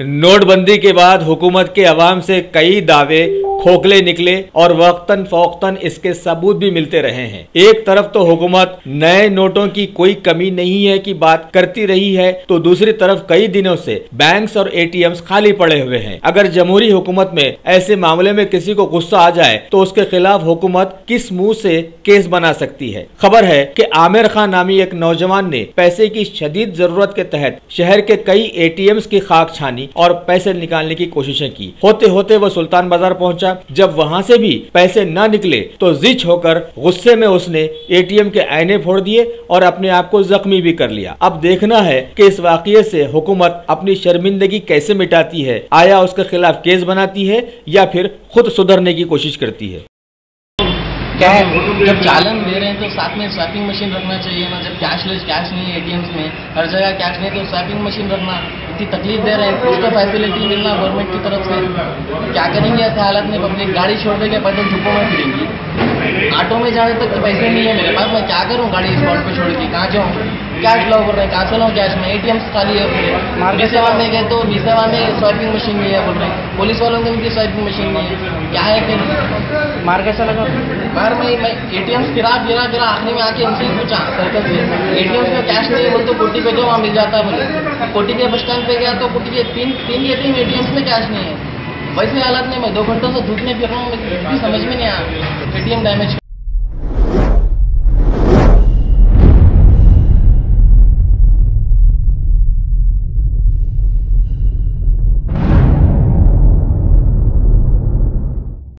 नोटबंदी के बाद हुकूमत के अवाम से कई दावे खोखले निकले और वक्तन फौक्तन इसके सबूत भी मिलते रहे हैं। एक तरफ तो हुकूमत नए नोटों की कोई कमी नहीं है की बात करती रही है, तो दूसरी तरफ कई दिनों से बैंक्स और एटीएम्स खाली पड़े हुए हैं। अगर जमहूरी हुकूमत में ऐसे मामले में किसी को गुस्सा आ जाए तो उसके खिलाफ हुकूमत किस मुंह से केस बना सकती है। खबर है कि आमिर खान नामी एक नौजवान ने पैसे की शदीद जरूरत के तहत शहर के कई एटीएम्स की खाक छानी और पैसे निकालने की कोशिशें की। होते होते वह सुल्तान बाजार पहुंचा। जब वहां से भी पैसे न निकले तो जिच होकर गुस्से में उसने एटीएम के आईने फोड़ दिए और अपने आप को जख्मी भी कर लिया। अब देखना है कि इस वाकये से हुकूमत अपनी शर्मिंदगी कैसे मिटाती है। आया उसके खिलाफ केस बनाती है या फिर खुद सुधरने की कोशिश करती है। क्या है, जब चालान दे रहे हैं तो साथ में स्वैपिंग मशीन रखना चाहिए ना। जब कैश नहीं है एटीएम्स में, हर जगह कैश नहीं तो स्वैपिंग मशीन रखना। इतनी तकलीफ दे रहे हैं, कुछ तो फैसिलिटी मिलना गवर्नमेंट की तरफ से। क्या करेंगे ऐसे हालत में? पब्लिक गाड़ी छोड़ देंगे, पैदल धूपों में फिरेंगी। ऑटो में जाने तक तो पैसे नहीं है मेरे पास, मैं क्या करूँ? गाड़ी स्पॉट पे छोड़ के कहाँ जाऊँ? कैश लाओ बोल रहे हैं, कहाँ से लाऊँ कैश में? एटीएम्स खाली है पूरे। मार्केट सेवा में गए तो बी सेवा में स्वैपिंग मशीन नहीं है बोल रहे हैं। पुलिस वालों के उनकी स्वैपिंग मशीन नहीं है। क्या है फिर? मार्केट से लगा बाहर में मैं एटीएम्स फिरा आखिरी में आके उनसे पूछा सर्कल से, एटीएम्स में कैश नहीं है बोल तो कोटी पे जो वहाँ मिल जाता है बोले। कोटी के बस स्टैंड पे गया तो कोटी के तीन एटीएम्स में कैश नहीं है। वैसे हालत में मैं 2 घंटों से धूप में फिर रहा हूँ, समझ में नहीं आया। ATM damage